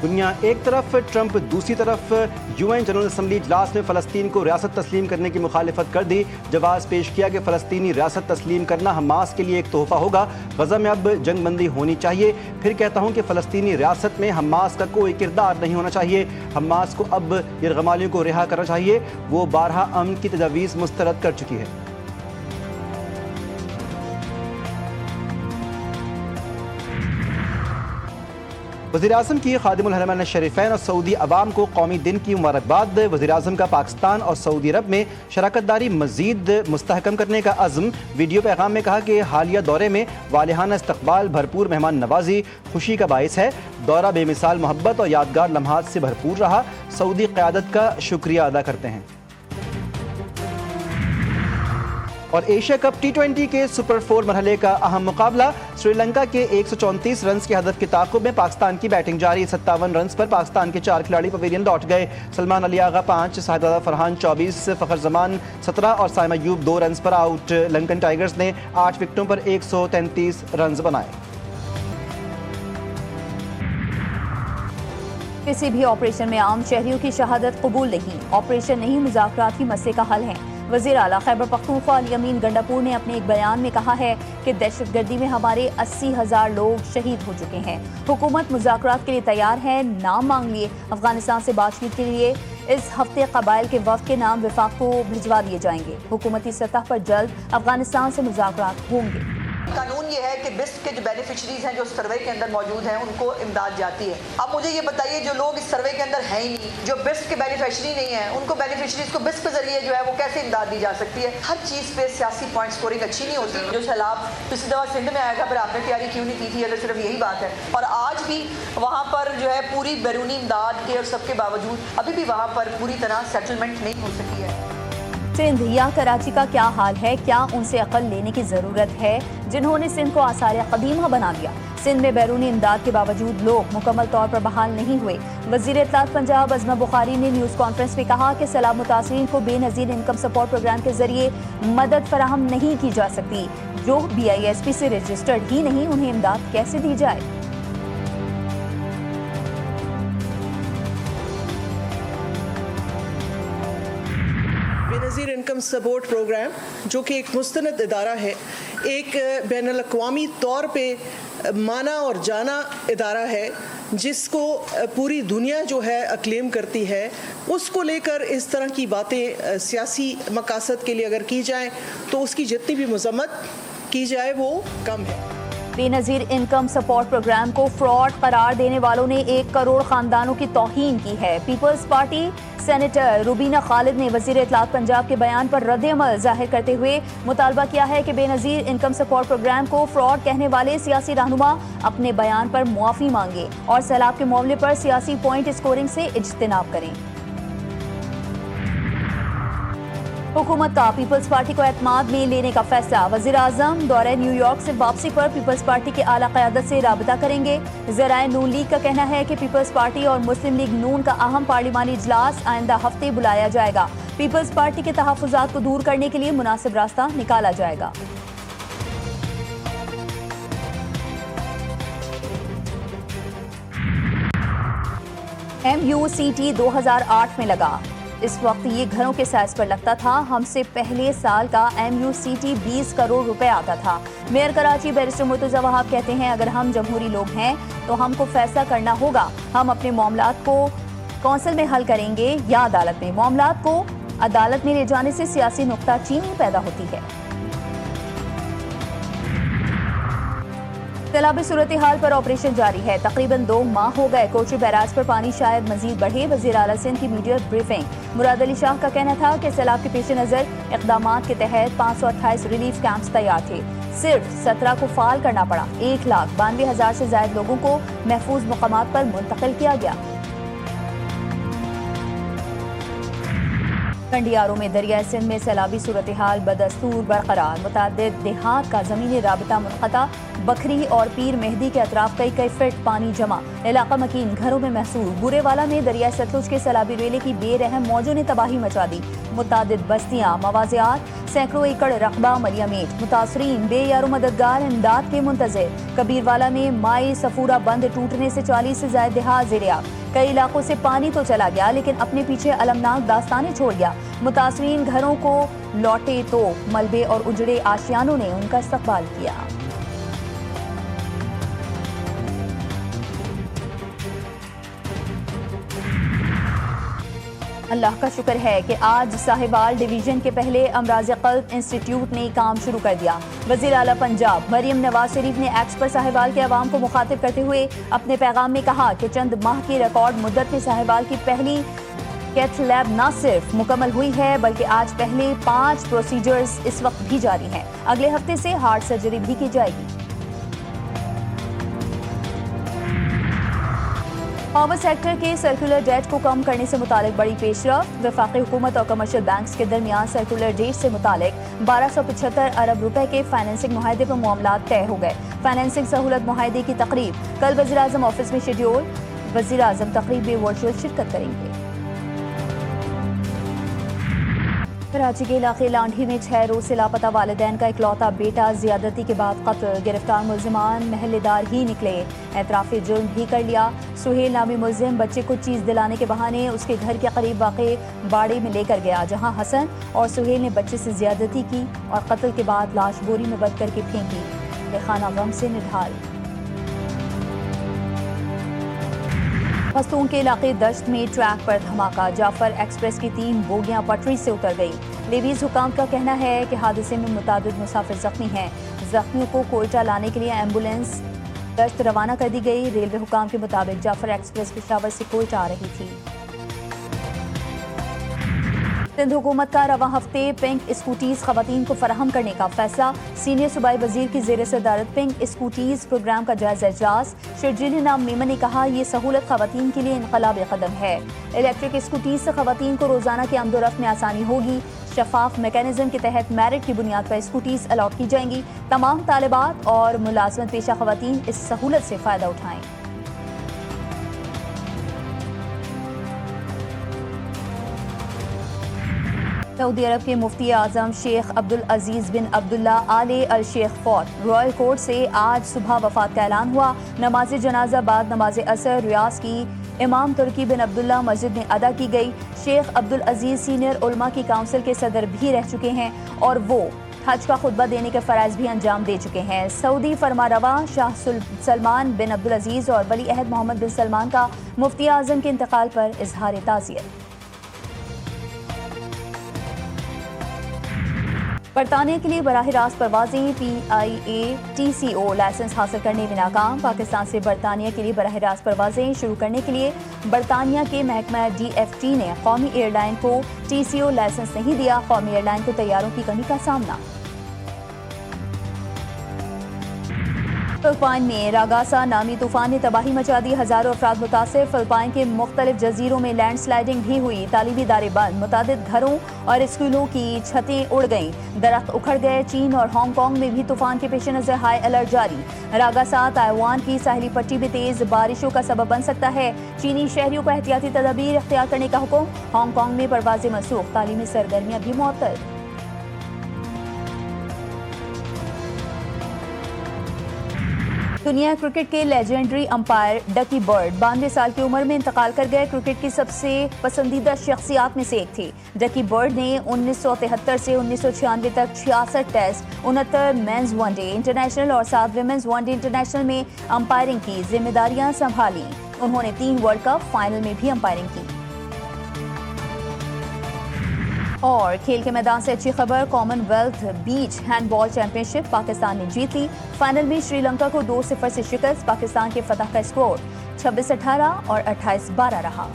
دنیا ایک طرف، ٹرمپ دوسری طرف۔ UN جنرل اسمبلی اجلاس میں فلسطین کو ریاست تسلیم کرنے کی مخالفت کر دی۔ جواز پیش کیا کہ فلسطینی ریاست تسلیم کرنا حماس کے لیے ایک تحفہ ہوگا، غزہ میں اب جنگ بندی ہونی چاہیے۔ پھر کہتا ہوں کہ فلسطینی ریاست میں حماس کا کوئی کردار نہیں ہونا چاہیے۔ حماس کو اب یرغمالیوں کو رہا کرنا چاہیے، وہ بارہا امن کی تجاویز مسترد کر چکی ہے۔ وزیراعظم کی خادم الحرمین الشریفین اور سعودی عوام کو قومی دن کی مبارکباد۔ وزیراعظم کا پاکستان اور سعودی عرب میں شراکت داری مزید مستحکم کرنے کا عزم۔ ویڈیو پیغام میں کہا کہ حالیہ دورے میں والہانہ استقبال، بھرپور مہمان نوازی خوشی کا باعث ہے۔ دورہ بے مثال محبت اور یادگار لمحات سے بھرپور رہا۔ سعودی قیادت کا شکریہ ادا کرتے ہیں۔ اور ایشیا کپ T20 کے سپر 4 مرحلے کا اہم مقابلہ، سری لنکا کے 134 رنز کی ہدف کے تعاقب میں پاکستان کی بیٹنگ جاری۔ 57 رنز پر پاکستان کے 4 کھلاڑی پویلین لوٹ گئے۔ سلمان علی آغا 5، شاہزادہ فرحان 24، فخر زمان 17 اور سائم ایوب 2 رنز پر آؤٹ۔ لنکن ٹائیگرز نے 8 وکٹوں پر 133 رنز بنائے۔ کسی بھی آپریشن میں عام شہریوں کی شہادت قبول نہیں۔ آپریشن نہیں، مذاکرات ہی مسئلے کا حل ہے۔ وزیر اعلیٰ خیبر پختونخوا الیمین گنڈاپور نے اپنے ایک بیان میں کہا ہے کہ دہشت گردی میں ہمارے 80,000 لوگ شہید ہو چکے ہیں۔ حکومت مذاکرات کے لیے تیار ہے، نام مانگ لیے۔ افغانستان سے بات چیت کے لیے اس ہفتے قبائل کے وفد کے نام وفاق کو بھجوا دیے جائیں گے۔ حکومتی سطح پر جلد افغانستان سے مذاکرات ہوں گے۔ قانون یہ ہے کہ بسٹ کے جو بینیفیشریز ہیں جو سروے کے اندر موجود ہیں ان کو امداد جاتی ہے۔ اب مجھے یہ بتائیے جو لوگ اس سروے کے اندر ہیں ہی نہیں، جو بسٹ کے بینیفیشری نہیں ہیں، ان کو بینیفیشریز کو بسٹ کے ذریعے جو ہے وہ کیسے امداد دی جا سکتی ہے؟ ہر چیز پہ سیاسی پوائنٹ سکورنگ اچھی نہیں ہوتی۔ جو سیلاب پچھلی دفعہ سندھ میں آیا تھا، پھر آپ نے تیاری کیوں نہیں کی تھی؟ اگر صرف یہی بات ہے، اور آج بھی وہاں پر جو ہے پوری بیرونی امداد کے اور سب کے باوجود ابھی بھی وہاں پر پوری طرح سیٹلمنٹ نہیں ہو سکی ہے۔ سندھ یا کراچی کا کیا حال ہے؟ کیا ان سے عقل لینے کی ضرورت ہے جنہوں نے سندھ کو آثار قدیمہ بنا دیا؟ سندھ میں بیرونی امداد کے باوجود لوگ مکمل طور پر بحال نہیں ہوئے۔ وزیر اطلاعات پنجاب عظمہ بخاری نے نیوز کانفرنس میں کہا کہ سیلاب متاثرین کو بے نظیر انکم سپورٹ پروگرام کے ذریعے مدد فراہم نہیں کی جا سکتی۔ جو BISP سے رجسٹرڈ ہی نہیں، انہیں امداد کیسے دی جائے؟ بے نظیر انکم سپورٹ پروگرام جو کہ ایک مستند ادارہ ہے، ایک بین الاقوامی طور پہ مانا اور جانا ادارہ ہے، جس کو پوری دنیا جو ہے اکلیم کرتی ہے، اس کو لے کر اس طرح کی باتیں سیاسی مقاصد کے لیے اگر کی جائیں تو اس کی جتنی بھی مذمت کی جائے وہ کم ہے۔ بے نظیر انکم سپورٹ پروگرام کو فراڈ قرار دینے والوں نے 1 کروڑ خاندانوں کی توہین کی ہے۔ پیپلز پارٹی سینیٹر روبینہ خالد نے وزیر اطلاعات پنجاب کے بیان پر رد عمل ظاہر کرتے ہوئے مطالبہ کیا ہے کہ بے نظیر انکم سپورٹ پروگرام کو فراڈ کہنے والے سیاسی رہنما اپنے بیان پر معافی مانگے اور سیلاب کے معاملے پر سیاسی پوائنٹ اسکورنگ سے اجتناب کریں۔ حکومت کا پیپلز پارٹی کو اعتماد میں لینے کا فیصلہ۔ وزیر اعظم دورہ نیو یارک سے واپسی پر پیپلز پارٹی کے اعلیٰ قیادت سے رابطہ کریں گے۔ ذرائع نون لیگ کا کہنا ہے کہ پیپلز پارٹی اور مسلم لیگ نون کا اہم پارلیمانی اجلاس آئندہ ہفتے بلایا جائے گا۔ پیپلز پارٹی کے تحفظات کو دور کرنے کے لیے مناسب راستہ نکالا جائے گا۔ MUCT 2008 میں لگا۔ اس وقت یہ گھروں کے سائز پر لگتا تھا۔ ہم سے پہلے سال کا MUCT 20 کروڑ روپے آتا تھا۔ میئر کراچی بیرسٹر مرتضی وہاب کہتے ہیں اگر ہم جمہوری لوگ ہیں تو ہم کو فیصلہ کرنا ہوگا، ہم اپنے معاملات کو کونسل میں حل کریں گے یا عدالت میں۔ معاملات کو عدالت میں لے جانے سے سیاسی نکتہ چینی پیدا ہوتی ہے۔ سیلابی صورتحال پر آپریشن جاری ہے۔ تقریباً 2 ماہ ہو گئے۔ کوچی بیراج پر پانی شاید مزید بڑھے۔ وزیر اعلیٰ سندھ کی میڈیا بریفنگ۔ مراد علی شاہ کا کہنا تھا کہ سیلاب کے پیش نظر اقدامات کے تحت 528 ریلیف کیمپس تیار تھے، صرف 17 کو فعال کرنا پڑا۔ 1,92,000 سے زائد لوگوں کو محفوظ مقامات پر منتقل کیا گیا۔ کنڈیاروں میں دریائے سندھ میں سیلابی صورتحال بدستور برقرار۔ متعدد دیہات کا زمینی رابطہ منقطع۔ بکھری اور پیر مہدی کے اطراف کئی فٹ پانی جمع، علاقہ مکین گھروں میں محصور۔ بورے والا میں دریائے ستلج کے سیلابی ریلے کی بے رحم موجوں نے تباہی مچا دی۔ متعدد بستیاں، مواضعات، سینکڑوں ایکڑ رقبہ ملیامیٹ، متاثرین بے یار و مددگار امداد کے منتظر۔ کبیروالا میں مائی صفورہ بند ٹوٹنے سے 40 سے زائد دیہات زیر آب۔ کئی علاقوں سے پانی تو چلا گیا لیکن اپنے پیچھے المناک داستانیں چھوڑ گیا۔ متاثرین گھروں کو لوٹے تو ملبے اور اجڑے آشیانوں نے ان کا استقبال کیا۔ اللہ کا شکر ہے کہ آج ساہیوال ڈویژن کے پہلے امراض قلب انسٹیٹیوٹ نے کام شروع کر دیا۔ وزیر اعلیٰ پنجاب مریم نواز شریف نے ایکس پر ساہیوال کے عوام کو مخاطب کرتے ہوئے اپنے پیغام میں کہا کہ چند ماہ کی ریکارڈ مدت میں ساہیوال کی پہلی کیتھ لیب نہ صرف مکمل ہوئی ہے بلکہ آج پہلے 5 پروسیجرز اس وقت بھی جاری ہیں۔ اگلے ہفتے سے ہارٹ سرجری بھی کی جائے گی۔ پاور سیکٹر کے سرکولر ڈیٹ کو کم کرنے سے متعلق بڑی پیش رفت۔ وفاقی حکومت اور کمرشل بینکس کے درمیان سرکولر ڈیٹ سے متعلق 1275 ارب روپے کے فائنینسنگ معاہدے پر معاملات طے ہو گئے۔ فائنینسنگ سہولت معاہدے کی تقریب کل وزیراعظم آفس میں شیڈیول۔ وزیراعظم تقریب میں ورچوئل شرکت کریں گے۔ کراچی کے علاقے لانڈھی میں 6 روز سے لاپتہ والدین کا اکلوتا بیٹا زیادتی کے بعد قتل۔ گرفتار ملزمان محلے دار ہی نکلے، اعتراف جرم بھی کر لیا۔ سہیل نامی ملزم بچے کو چیز دلانے کے بہانے اس کے گھر کے قریب واقع باڑے میں لے کر گیا، جہاں حسن اور سہیل نے بچے سے زیادتی کی اور قتل کے بعد لاش بوری میں بند کر کے پھینکی۔ خانہ غم سے نڈھال۔ پختون کے علاقے دشت میں ٹریک پر دھماکہ، جعفر ایکسپریس کی 3 بوگیاں پٹری سے اتر گئی۔ لیویز حکام کا کہنا ہے کہ حادثے میں متعدد مسافر زخمی ہیں۔ زخمیوں کو کوئٹہ لانے کے لیے ایمبولینس دشت روانہ کر دی گئی۔ ریلوے حکام کے مطابق جعفر ایکسپریس پشاور سے کوئٹہ آ رہی تھی۔ سندھ حکومت کا رواں ہفتے پنک اسکوٹیز خواتین کو فراہم کرنے کا فیصلہ۔ سینئر صوبائی وزیر کی زیر صدارت پنک اسکوٹیز پروگرام کا جائزہ اجلاس۔ شرجیل نام میمن نے کہا یہ سہولت خواتین کے لیے انقلابی قدم ہے۔ الیکٹرک اسکوٹیز سے خواتین کو روزانہ کی آمد و رفت میں آسانی ہوگی۔ شفاف میکانزم کے تحت میرٹ کی بنیاد پر اسکوٹیز الاٹ کی جائیں گی۔ تمام طالبات اور ملازمت پیشہ خواتین اس سہولت سے فائدہ اٹھائیں۔ سعودی عرب کے مفتی اعظم شیخ عبدالعزیز بن عبداللہ آل الشیخ فوت۔ رائل کورٹ سے آج صبح وفات کا اعلان ہوا۔ نماز جنازہ بعد نماز عصر ریاض کی امام ترکی بن عبداللہ مسجد میں ادا کی گئی۔ شیخ عبدالعزیز سینئر علماء کی کونسل کے صدر بھی رہ چکے ہیں اور وہ حج کا خطبہ دینے کے فرائض بھی انجام دے چکے ہیں۔ سعودی فرمانروا شاہ سلمان بن عبدالعزیز اور ولی عہد محمد بن سلمان کا مفتی اعظم کے انتقال پر اظہار تعزیت۔ برطانیہ کے لیے براہ راست پروازیں، PIA-TCO لائسنس حاصل کرنے میں ناکام۔ پاکستان سے برطانیہ کے لیے براہ راست پروازیں شروع کرنے کے لیے برطانیہ کے محکمہ DFT نے قومی ایئر لائن کو TCO لائسنس نہیں دیا۔ قومی ایئر لائن کو طیاروں کی کمی کا سامنا۔ فلپائن میں راگاسا نامی طوفان نے تباہی مچا دی، ہزاروں افراد متاثر۔ فلپائن کے مختلف جزیروں میں لینڈ سلائیڈنگ بھی ہوئی، تعلیمی ادارے بند، متعدد گھروں اور اسکولوں کی چھتیں اڑ گئیں، درخت اکھڑ گئے۔ چین اور ہانگ کانگ میں بھی طوفان کے پیش نظر ہائی الرٹ جاری۔ راگاسا تائیوان کی ساحلی پٹی میں تیز بارشوں کا سبب بن سکتا ہے، چینی شہریوں کو احتیاطی تدابیر اختیار کرنے کا حکم۔ ہانگ کانگ میں پروازیں منسوخ، تعلیمی سرگرمیاں بھی معطل۔ دنیا کرکٹ کے لیجنڈری امپائر ڈکی برڈ 92 سال کی عمر میں انتقال کر گئے۔ کرکٹ کی سب سے پسندیدہ شخصیات میں سے ایک تھی۔ ڈکی برڈ نے 1973 سے 1996 تک 66 test, 69 men's one day international اور 7 ویمنز ون ڈے انٹرنیشنل میں امپائرنگ کی ذمہ داریاں سنبھالیں۔ انہوں نے 3 ورلڈ کپ فائنل میں بھی امپائرنگ کی۔ اور کھیل کے میدان سے اچھی خبر، کامن ویلتھ بیچ ہینڈ بال چیمپئن شپ پاکستان نے جیت لی۔ فائنل میں شری لنکا کو 2-0 سے شکست۔ پاکستان کے فتح کا اسکور 26-18 اور 28-12 رہا۔